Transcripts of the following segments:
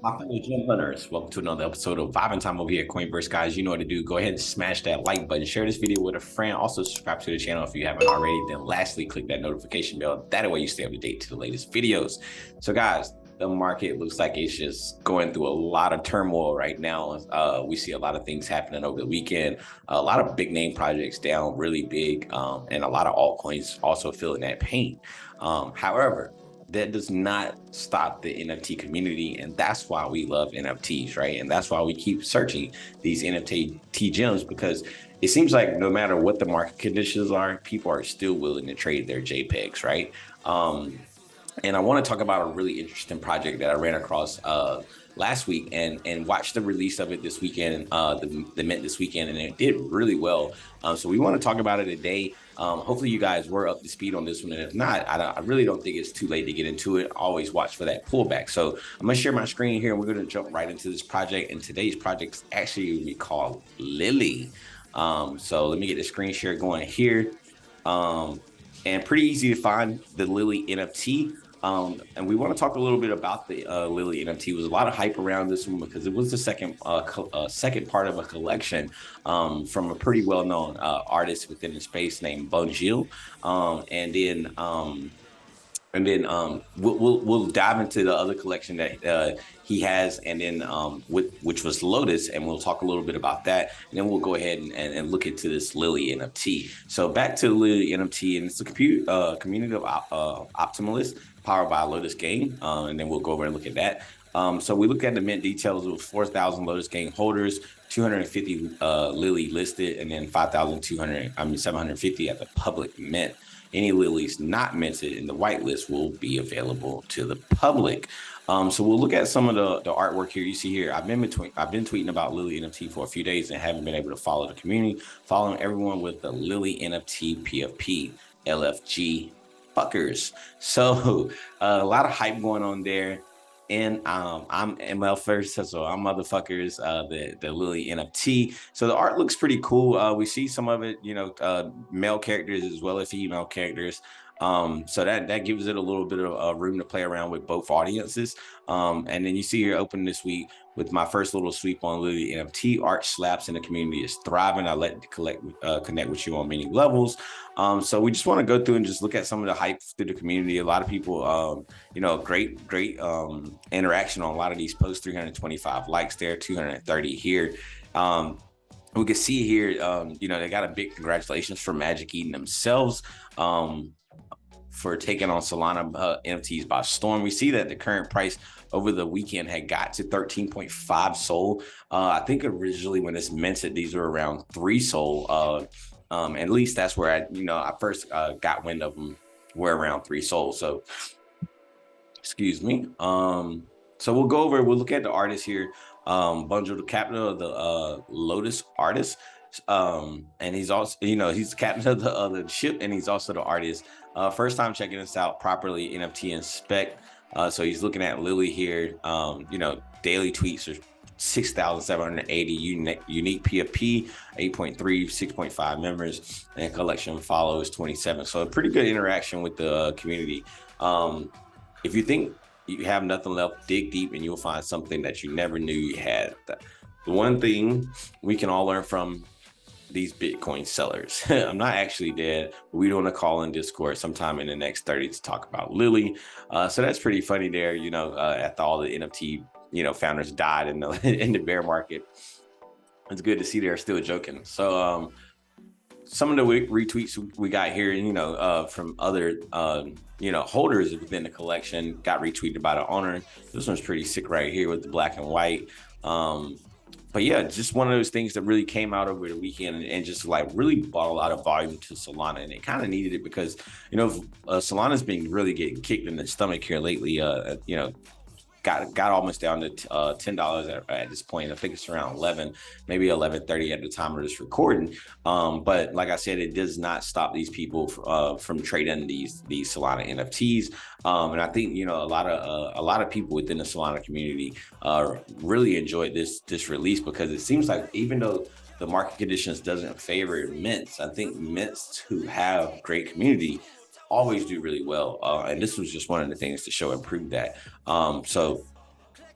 My fellow gem hunters, welcome to another episode of Vibing Time over here at Coinverse. Guys, you know what to do. Go ahead and smash that like button, share this video with a friend. Also, subscribe to the channel if you haven't already. Then lastly, click that notification bell. That way you stay up to date to the latest videos. So guys, the market looks like it's just going through a lot of turmoil right now. We see a lot of things happening over the weekend. A lot of big name projects down really big, and a lot of altcoins also feeling that pain. However, that does not stop the NFT community. And that's why we love NFTs, right? And that's why we keep searching these NFT gems, because it seems like no matter what the market conditions are, people are still willing to trade their JPEGs, right? And I want to talk about a really interesting project that I ran across last week and watched the release of it this weekend, the mint this weekend, and it did really well. So we want to talk about it today. Hopefully you guys were up to speed on this one, and if not, I really don't think it's too late to get into it. Always watch for that pullback. So I'm gonna share my screen here, and we're gonna jump right into this project. And today's project is actually gonna be called Lily. So let me get the screen share going here. And pretty easy to find the Lily NFT. And we want to talk a little bit about the Lily NFT. There was a lot of hype around this one because it was the second part of a collection from a pretty well-known artist within the space named Bonjil. We'll dive into the other collection that he has, and then which was Lotus, and we'll talk a little bit about that, and then we'll go ahead and look into this Lily NFT. So back to Lily NFT, and it's a community of optimalists powered by Lotus Game, and then we'll go over and look at that. So we look at the mint details. It was 4,000 Lotus Game holders, 250 Lily listed, and then 750 at the public mint. Any lilies not minted in the whitelist will be available to the public. So we'll look at some of the artwork here. You see here, I've been tweeting about Lily NFT for a few days and haven't been able to follow the community, following everyone with the Lily NFT PFP LFG fuckers. So a lot of hype going on there. And I'm ML first, so I'm motherfuckers, the Lily NFT. So the art looks pretty cool. We see some of it, male characters as well as female characters. So that gives it a little bit of room to play around with both audiences. And then you see here open this week with my first little sweep on Lily NFT. Art slaps in the community is thriving. I let it connect with you on many levels. So we just want to go through and just look at some of the hype through the community. A lot of people, great interaction on a lot of these posts. 325 likes there, 230 here. We can see here, they got a big congratulations for Magic Eden themselves. For taking on Solana NFTs by storm. We see that the current price over the weekend had got to 13.5 SOL. I think originally when it's minted, these were around 3 SOL. At least that's where I first got wind of them, were around 3 SOL. So, excuse me. So we'll look at the artist here. Bundle, the captain of the Lotus artist. And he's also, he's the captain of the ship, and he's also the artist. First time checking this out properly, NFT inspect. So he's looking at Lily here. Daily tweets are 6,780 unique PFP, 8.3, 6.5 members, and collection follows 27. So a pretty good interaction with the community. If you think you have nothing left, dig deep and you'll find something that you never knew you had. The one thing we can all learn from these Bitcoin sellers. I'm not actually dead, but we're doing a call in Discord sometime in the next 30 to talk about Lily. So that's pretty funny there, after all the NFT, founders died in the in the bear market. It's good to see they're still joking. So some of the retweets we got here, from other, holders within the collection got retweeted by the owner. This one's pretty sick right here with the black and white. But yeah, just one of those things that really came out over the weekend and just like really brought a lot of volume to Solana, and it kind of needed it because Solana's been really getting kicked in the stomach here lately. Got almost down to $10 at this point. I think it's around 11, maybe 11:30 at the time of this recording. But like I said, it does not stop these people from trading these Solana NFTs. And I think a lot of people within the Solana community really enjoyed this release, because it seems like even though the market conditions doesn't favor mints, I think mints who have great community always do really well. And this was just one of the things to show and prove that. So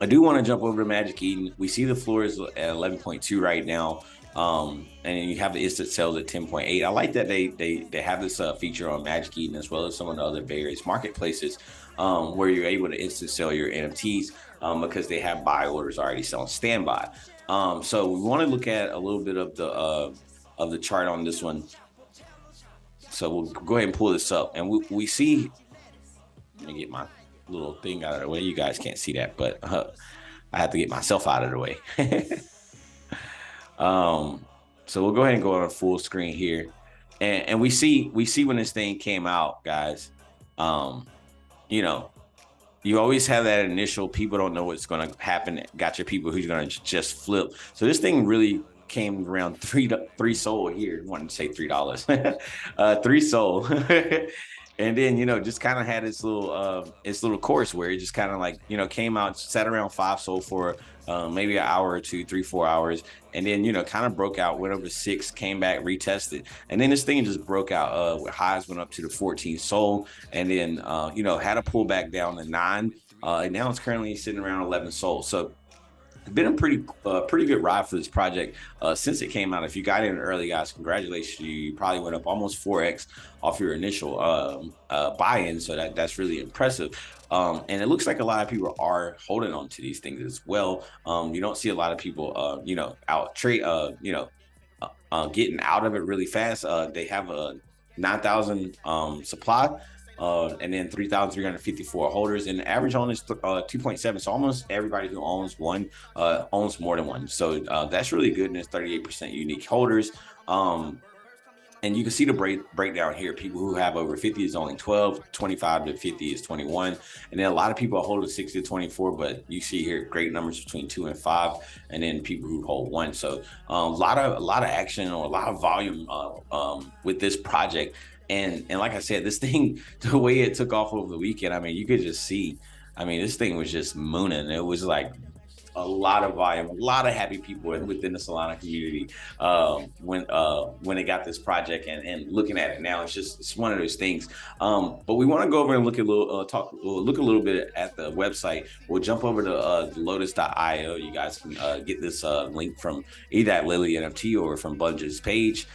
I do want to jump over to Magic Eden. We see the floor is at 11.2 right now. And you have the instant sales at 10.8. I like that they have this feature on Magic Eden as well as some of the other various marketplaces, where you're able to instant sell your NFTs, because they have buy orders already selling standby. So we want to look at a little bit of the chart on this one. So we'll go ahead and pull this up, and we see. Let me get my little thing out of the way. You guys can't see that, but I have to get myself out of the way. So we'll go ahead and go on a full screen here, and we see when this thing came out, guys. You know, you always have that initial people don't know what's going to happen. Got your people who's going to just flip. So this thing really came around three sold here. I wanted to say $3, 3 sold. And then, just kind of had its little course where it just kind of like, came out, sat around 5 sold for maybe an hour or two, 3-4 hours. And then, kind of broke out, went over 6, came back, retested. And then this thing just broke out. Highs went up to the 14 sold. And then, had a pullback down to 9. And now it's currently sitting around 11 sold. So it's been a pretty good ride for this project since it came out. If you got in early, guys, congratulations. You probably went up almost 4x off your initial buy-in. So that's really impressive. And it looks like a lot of people are holding on to these things as well. You don't see a lot of people, out trade, getting out of it really fast. They have a 9,000 supply. And then 3,354 holders, and the average owner is 2.7. So almost everybody who owns one owns more than one. So that's really good. And it's 38% unique holders. And you can see the breakdown here. People who have over 50 is only 12, 25 to 50 is 21. And then a lot of people are holding 60 to 24, but you see here great numbers between 2 and 5, and then people who hold 1. So a lot of action or a lot of volume with this project. And like I said, this thing, the way it took off over the weekend, I mean, you could just see, this thing was just mooning. It was like a lot of volume, a lot of happy people within the Solana community when they got this project, and looking at it now, it's one of those things. But we want to go over and look a little bit at the website. We'll jump over to lotus.io. You guys can get this link from either at Lily NFT or from Bunge's page.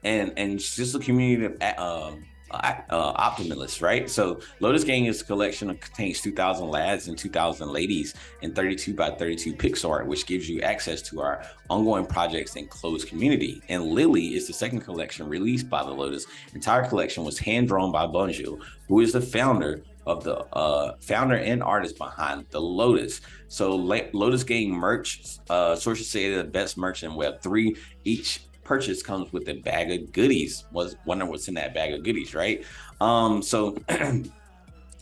And it's just a community of optimists, right? So Lotus Gang is a collection that contains 2,000 lads and 2,000 ladies in 32 by 32 pixel art, which gives you access to our ongoing projects and closed community. And Lily is the second collection released by the Lotus. The entire collection was hand-drawn by Bunge, who is the founder and artist behind the Lotus. So Lotus Gang merch, sources say they're the best merch in Web3. Each purchase comes with a bag of goodies. Was wondering what's in that bag of goodies, right? So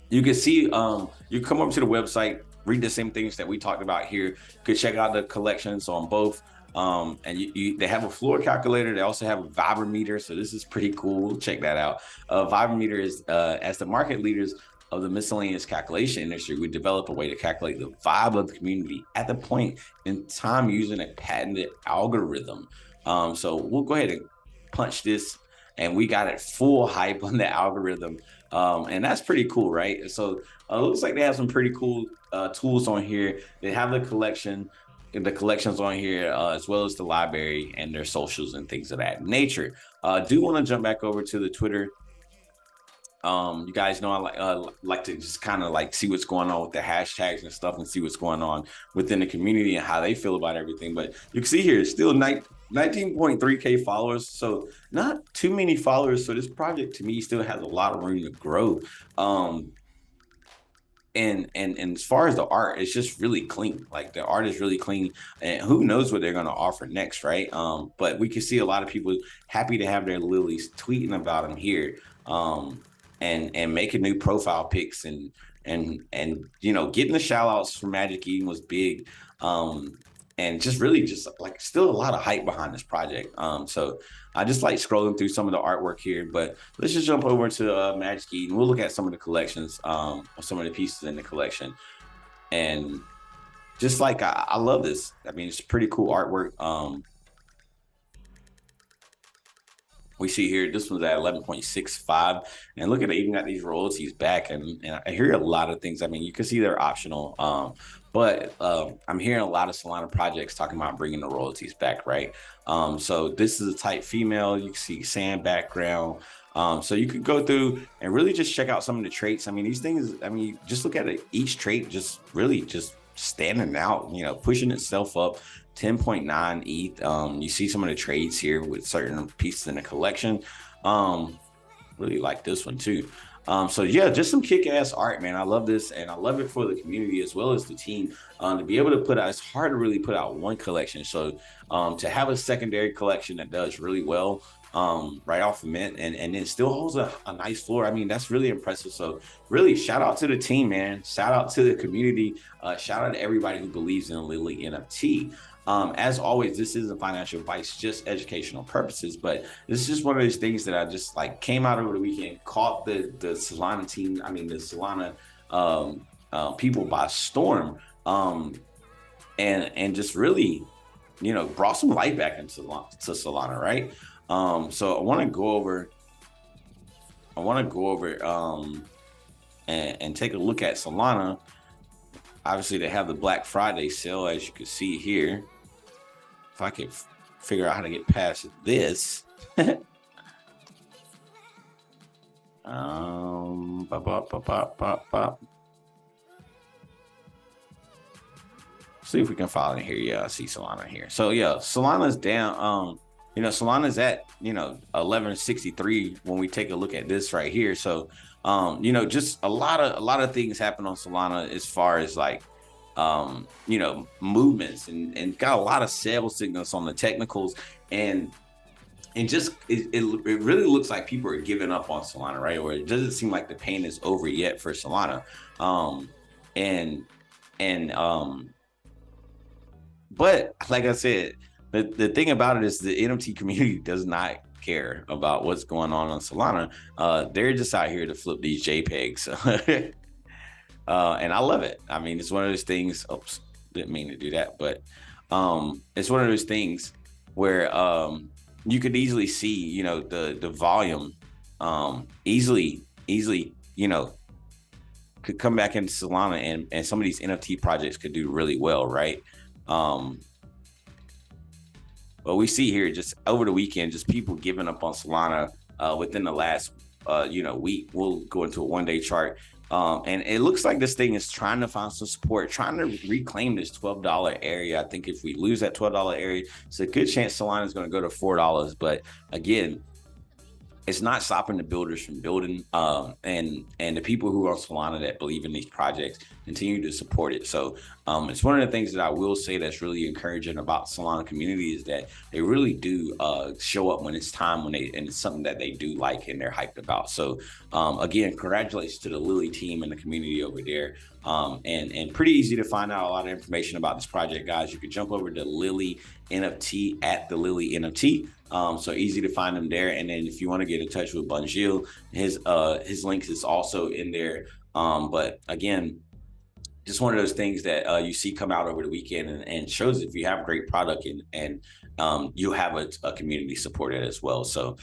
you can see, you come over to the website, read the same things that we talked about here. You could check out the collections on both. And they have a floor calculator. They also have a vibrometer. So this is pretty cool. Check that out. Vibrometer is as the market leaders of the miscellaneous calculation industry, we develop a way to calculate the vibe of the community at the point in time using a patented algorithm. So we'll go ahead and punch this, and we got it full hype on the algorithm. And that's pretty cool, right? So it looks like they have some pretty cool tools on here. They have the collections on here, as well as the library and their socials and things of that nature. Do want to jump back over to the Twitter. You guys know I like to just kind of like see what's going on with the hashtags and stuff, and see what's going on within the community and how they feel about everything. But you can see here, it's still 19.3K followers, so not too many followers. So this project to me still has a lot of room to grow. And as far as the art, it's just really clean. Like the art is really clean, and who knows what they're going to offer next, right? But we can see a lot of people happy to have their lilies, tweeting about them here, and making new profile pics, and getting the shout outs from Magic Eden was big. And just really just like still a lot of hype behind this project. So I just like scrolling through some of the artwork here, but let's just jump over to Magic Eden. We'll look at some of the collections, some of the pieces in the collection. And just like, I love this. I mean, it's pretty cool artwork. We see here, this one's at 11.65. And look at it, even got these royalties back. And I hear a lot of things. I mean, you can see they're optional. But I'm hearing a lot of Solana projects talking about bringing the royalties back, right? So this is a type female. You can see sand background. So you could go through and really just check out some of the traits. I mean, these things, I mean, just look at it. Each trait just really just standing out, you know, pushing itself up. 10.9 ETH. You see some of the trades here with certain pieces in the collection. Really like this one too. So yeah, just some kick-ass art, man. I love this, and I love it for the community as well as the team. To be able to put out, it's hard to really put out one collection. So to have a secondary collection that does really well right off the mint and then still holds a nice floor. I mean, that's really impressive. So really shout out to the team, man. Shout out to the community. Shout out to everybody who believes in Lily NFT. As always, this isn't financial advice, just educational purposes, but this is just one of those things that I just like came out over the weekend, caught the Solana team, I mean, the Solana people by storm, and just really, you know, brought some light back into Solana, right? So I want to go over and take a look at Solana. Obviously, they have the Black Friday sale, as you can see here. If I could figure out how to get past this. See if we can follow in here. Yeah, I see Solana here. So yeah, Solana's down. You know, Solana's at, you know, 1163 when we take a look at this right here. So you know, just a lot of things happen on Solana as far as like you know, movements and got a lot of sell signals on the technicals, and just it really looks like people are giving up on Solana, right? Or it doesn't seem like the pain is over yet for Solana. But like I said, the thing about it is the NFT community does not care about what's going on Solana. They're just out here to flip these JPEGs. And I love it. I mean, it's one of those things. Oops, didn't mean to do that, but it's one of those things where you could easily see, you know, the volume easily, you know, could come back into Solana, and some of these NFT projects could do really well, right? But we see here just over the weekend, just people giving up on Solana within the last you know, week. We'll go into a one-day chart. And it looks like this thing is trying to find some support, trying to reclaim this $12 area. I think if we lose that $12 area, it's a good chance Solana is going to go to $4. But again, it's not stopping the builders from building, and the people who are on Solana that believe in these projects continue to support it. So it's one of the things that I will say that's really encouraging about Solana community is that they really do show up when it's time, and it's something that they do like and they're hyped about. So again, congratulations to the Lily team and the community over there. And pretty easy to find out a lot of information about this project, guys. You can jump over to Lily NFT at the Lily NFT. So easy to find them there. And then if you want to get in touch with Bunjil, his links is also in there. But again, just one of those things that you see come out over the weekend and shows if you have a great product and you have a community supported as well. So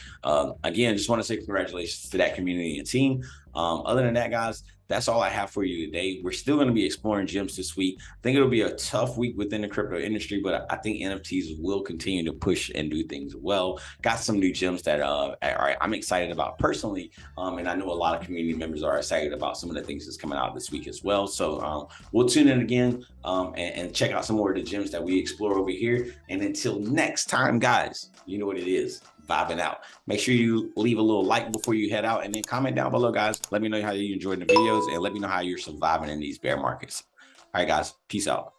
again, just want to say congratulations to that community and team. Other than that, guys, that's all I have for you today. We're still going to be exploring gems this week. I think it'll be a tough week within the crypto industry, but I think NFTs will continue to push and do things well. Got some new gems that I'm excited about personally, and I know a lot of community members are excited about some of the things that's coming out this week as well. So we'll tune in again and check out some more of the gems that we explore over here. And until next time, guys, you know what it is. Vibing out. Make sure you leave a little like before you head out, and then comment down below, guys. Let me know how you enjoyed the videos, and let me know how you're surviving in these bear markets. All right, guys, peace out.